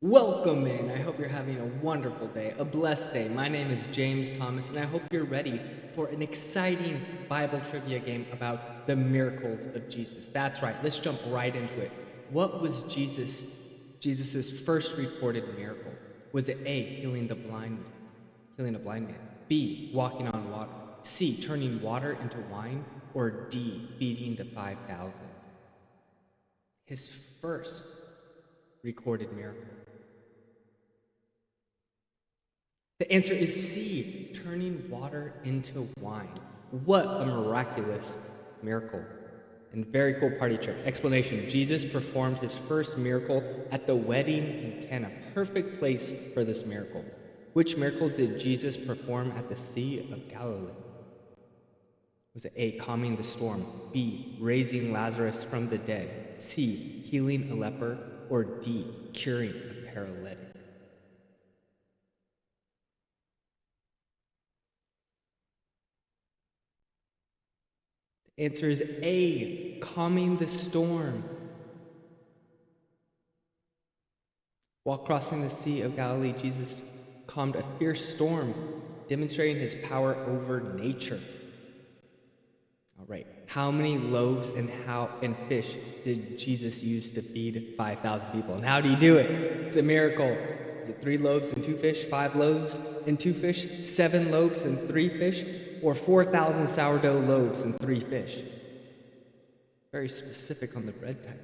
Welcome in. I hope you're having a wonderful day, a blessed day. My name is James Thomas, and I hope you're ready for an exciting Bible trivia game about the miracles of Jesus. That's right. Let's jump right into it. What was Jesus's first recorded miracle? Was it A, healing a blind man, B, walking on water, C, turning water into wine, or D, feeding the 5,000? His first recorded miracle. The answer is C, turning water into wine. What a miraculous miracle. And very cool party trick. Explanation: Jesus performed his first miracle at the wedding in Cana. Perfect place for this miracle. Which miracle did Jesus perform at the Sea of Galilee? Was it A, calming the storm, B, raising Lazarus from the dead, C, healing a leper, or D, curing a paralytic? The answer is A, calming the storm. While crossing the Sea of Galilee, Jesus calmed a fierce storm, demonstrating his power over nature. All right, how many loaves and fish did Jesus use to feed 5,000 people? And how do you do it? It's a miracle. Is it 3 loaves and 2 fish, 5 loaves and 2 fish, 7 loaves and 3 fish, or 4,000 sourdough loaves and 3 fish? Very specific on the bread type.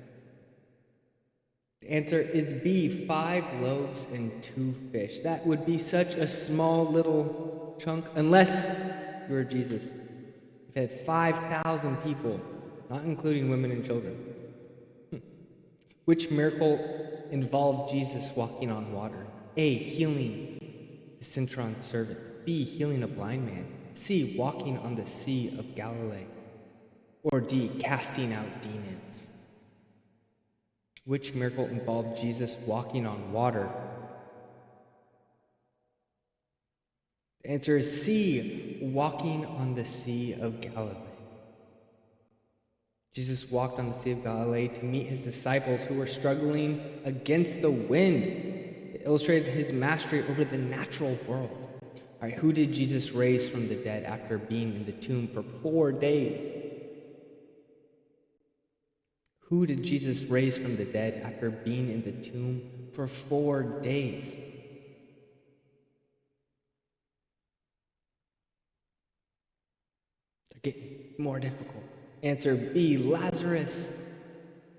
The answer is B, 5 loaves and 2 fish. That would be such a small little chunk, unless you were Jesus. You fed 5,000 people, not including women and children. Which miracle involved Jesus walking on water? A, healing the centurion's servant. B, healing a blind man. C, walking on the Sea of Galilee. Or D, casting out demons. Which miracle involved Jesus walking on water? The answer is C, walking on the Sea of Galilee. Jesus walked on the Sea of Galilee to meet his disciples who were struggling against the wind. It illustrated his mastery over the natural world. All right, who did Jesus raise from the dead after being in the tomb for 4 days? Who did Jesus raise from the dead after being in the tomb for 4 days? They're getting more difficult. Answer B, Lazarus.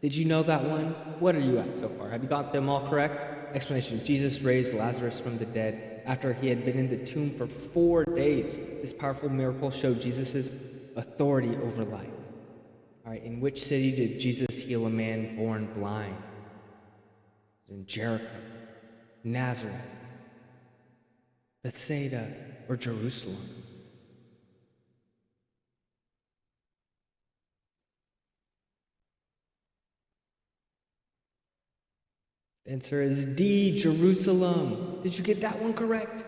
Did you know that one? What are you at so far? Have you got them all correct? Explanation: Jesus raised Lazarus from the dead after he had been in the tomb for 4 days. This powerful miracle showed Jesus' authority over life. All right, in which city did Jesus heal a man born blind? In Jericho, Nazareth, Bethsaida, or Jerusalem? The answer is D, Jerusalem. Did you get that one correct?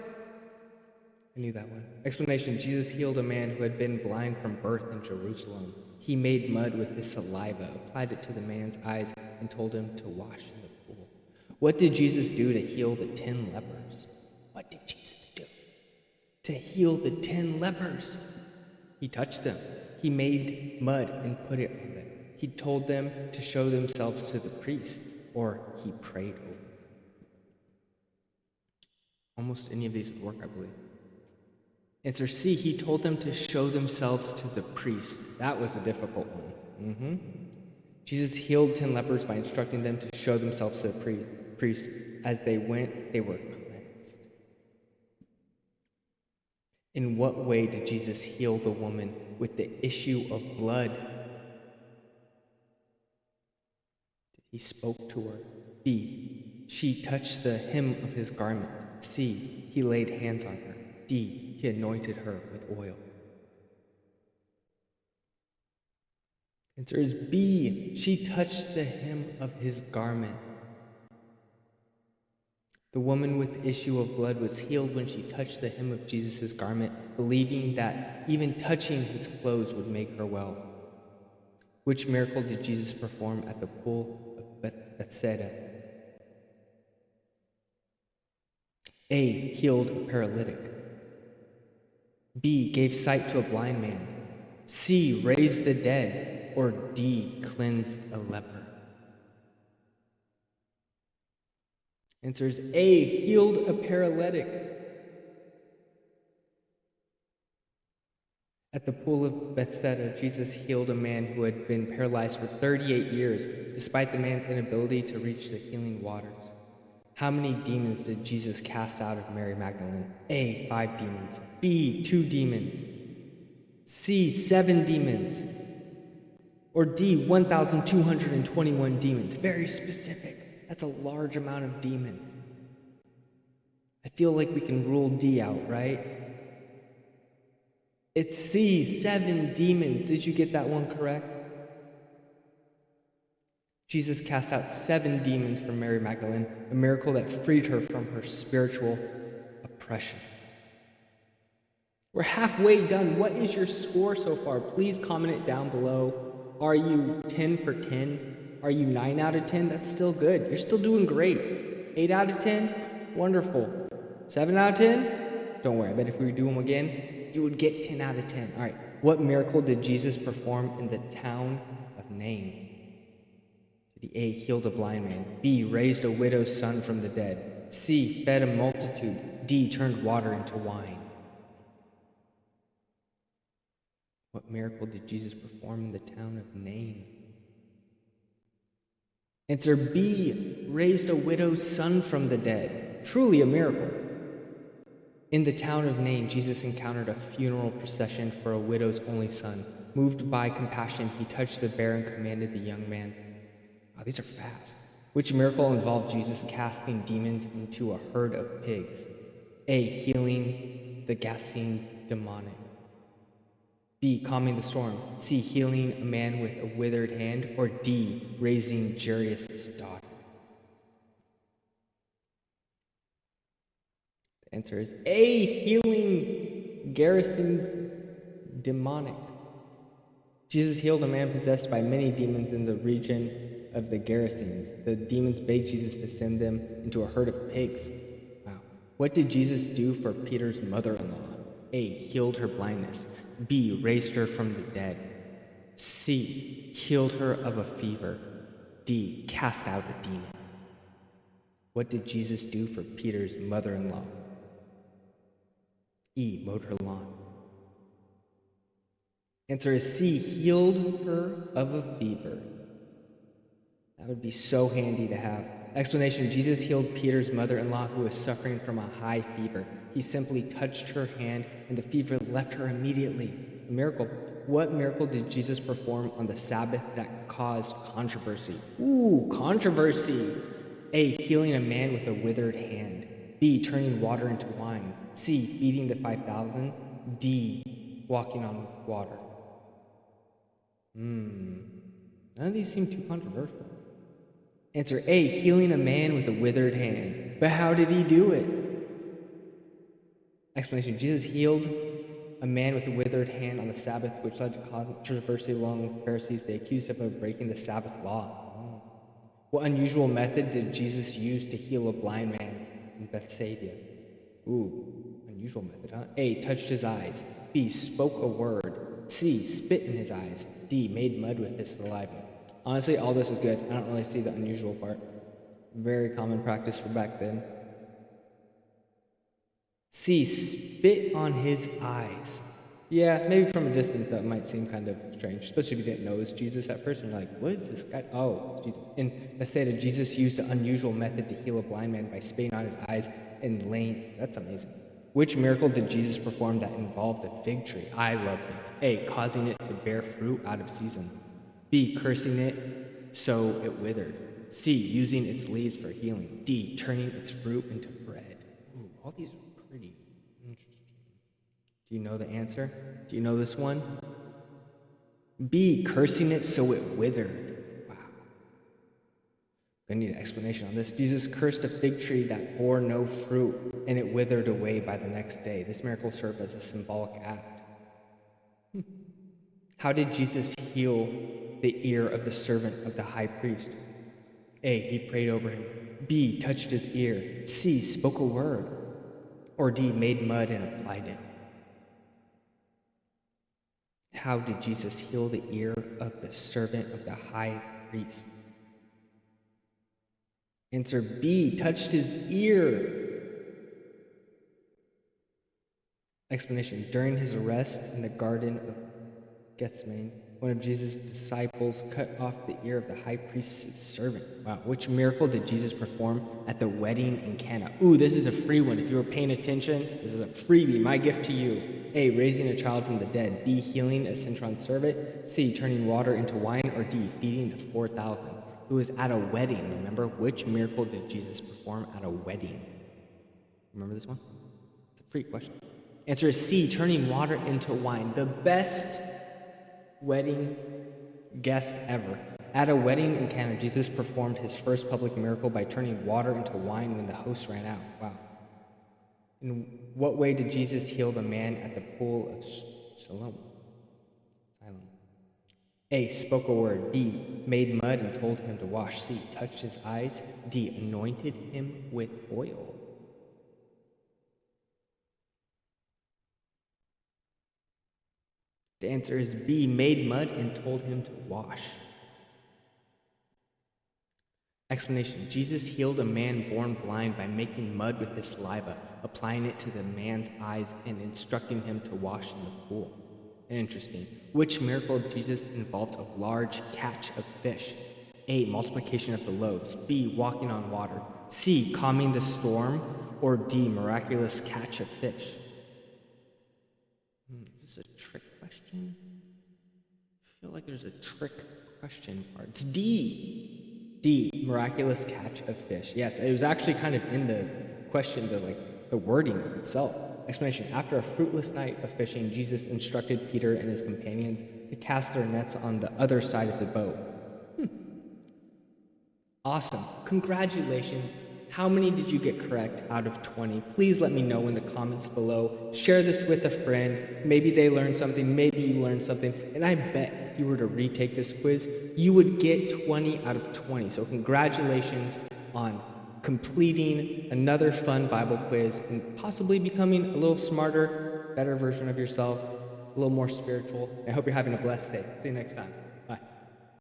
I knew that one. Explanation: Jesus healed a man who had been blind from birth in Jerusalem. He made mud with his saliva, applied it to the man's eyes, and told him to wash in the pool. What did Jesus do to heal the 10 lepers? What did Jesus do to heal the 10 lepers? He touched them. He made mud and put it on them. He told them to show themselves to the priest, or he prayed over them. Almost any of these would work, I believe. Answer C, he told them to show themselves to the priest. That was a difficult one. Jesus healed 10 lepers by instructing them to show themselves to the priest. As they went, they were cleansed. In what way did Jesus heal the woman with the issue of blood? He spoke to her. B, she touched the hem of his garment. C, he laid hands on her. D, he anointed her with oil. Answer is B, she touched the hem of his garment. The woman with the issue of blood was healed when she touched the hem of Jesus' garment, believing that even touching his clothes would make her well. Which miracle did Jesus perform at the pool of Bethsaida? A, healed a paralytic. B, gave sight to a blind man. C, raised the dead. Or D, cleansed a leper. Answer is A, healed a paralytic. At the pool of Bethesda, Jesus healed a man who had been paralyzed for 38 years, despite the man's inability to reach the healing waters. How many demons did Jesus cast out of Mary Magdalene? A, 5 demons. B, 2 demons. C, 7 demons. Or D, 1,221 demons. Very specific. That's a large amount of demons. I feel like we can rule D out, right? It's C, 7 demons. Did you get that one correct? Jesus cast out 7 demons from Mary Magdalene, a miracle that freed her from her spiritual oppression. We're halfway done. What is your score so far? Please comment it down below. Are you 10 for 10? Are you 9 out of 10? That's still good. You're still doing great. 8 out of 10? Wonderful. 7 out of 10? Don't worry. I bet if we do them again, you would get 10 out of 10. All right. What miracle did Jesus perform in the town of Nain? Did he A, healed a blind man? B, raised a widow's son from the dead? C, fed a multitude? D, turned water into wine? What miracle did Jesus perform in the town of Nain? Answer B, raised a widow's son from the dead. Truly a miracle. In the town of Nain, Jesus encountered a funeral procession for a widow's only son. Moved by compassion, he touched the bier and commanded the young man. Wow, these are fast. Which miracle involved Jesus casting demons into a herd of pigs? A, healing the Gassene demonic. B, calming the storm. C, healing a man with a withered hand. Or D, raising Jairus' daughter. The answer is A, healing Gerasene's demonic. Jesus healed a man possessed by many demons in the region of the Gerasenes. The demons begged Jesus to send them into a herd of pigs. Wow. What did Jesus do for Peter's mother-in-law? A, healed her blindness. B, raised her from the dead. C, healed her of a fever. D, cast out a demon. What did Jesus do for Peter's mother-in-law? E, mowed her lawn. Answer is C, healed her of a fever. That would be so handy to have. Explanation: Jesus healed Peter's mother-in-law who was suffering from a high fever. He simply touched her hand and the fever left her immediately. A miracle. What miracle did Jesus perform on the Sabbath that caused controversy? Ooh, controversy. A, healing a man with a withered hand. B, turning water into wine. C, feeding the 5,000. D, walking on water. None of these seem too controversial. Answer A, healing a man with a withered hand. But how did he do it? Explanation: Jesus healed a man with a withered hand on the Sabbath, which led to controversy among Pharisees. They accused him of breaking the Sabbath law. What unusual method did Jesus use to heal a blind man in Bethsaida? Ooh, unusual method, huh? A, touched his eyes. B, spoke a word. C, spit in his eyes. D, made mud with his saliva. Honestly, all this is good. I don't really see the unusual part. Very common practice for back then. C, spit on his eyes. Yeah, maybe from a distance that might seem kind of strange, especially if you didn't know it was Jesus at first and you're like, what is this guy? Oh, it's Jesus. In Bethsaida, Jesus used an unusual method to heal a blind man by spitting on his eyes and laying. That's amazing. Which miracle did Jesus perform that involved a fig tree? I love things. A, causing it to bear fruit out of season. B, cursing it so it withered. C, using its leaves for healing. D, turning its fruit into bread. Ooh, all these are pretty interesting. Do you know the answer? Do you know this one? B, cursing it so it withered. Wow. I need an explanation on this. Jesus cursed a fig tree that bore no fruit, and it withered away by the next day. This miracle served as a symbolic act. How did Jesus heal the ear of the servant of the high priest? A, he prayed over him. B, touched his ear. C, spoke a word. Or D, made mud and applied it? How did Jesus heal the ear of the servant of the high priest? Answer B, touched his ear. Explanation. During his arrest in the Garden of Gethsemane, one of Jesus' disciples cut off the ear of the high priest's servant. Wow. Which miracle did Jesus perform at the wedding in Cana? Ooh, this is a free one. If you were paying attention, this is a freebie. My gift to you. A, raising a child from the dead. B, healing a centurion servant. C, turning water into wine. Or D, feeding the 4,000. Who was at a wedding, remember? Which miracle did Jesus perform at a wedding? Remember this one? It's a free question. Answer is C, turning water into wine. The best wedding guest ever. At a wedding in Cana, Jesus performed his first public miracle by turning water into wine when the host ran out. Wow. In what way did Jesus heal the man at the pool of Siloam? A, spoke a word. B, made mud and told him to wash. C, touched his eyes. D, anointed him with oil. The answer is B, made mud and told him to wash. Explanation. Jesus healed a man born blind by making mud with his saliva, applying it to the man's eyes, and instructing him to wash in the pool. Interesting. Which miracle of Jesus involved a large catch of fish? A, multiplication of the loaves. B, walking on water. C, calming the storm. Or D, miraculous catch of fish? Is this a trick question? I feel like there's a trick question part. It's D. D, miraculous catch of fish. Yes, it was actually kind of in the question, the wording itself. Explanation. After a fruitless night of fishing, Jesus instructed Peter and his companions to cast their nets on the other side of the boat. Awesome. Congratulations. How many did you get correct out of 20? Please let me know in the comments below. Share this with a friend. Maybe they learned something. Maybe you learned something. And I bet if you were to retake this quiz, you would get 20 out of 20. So congratulations on completing another fun Bible quiz and possibly becoming a little smarter, better version of yourself, a little more spiritual. I hope you're having a blessed day. See you next time.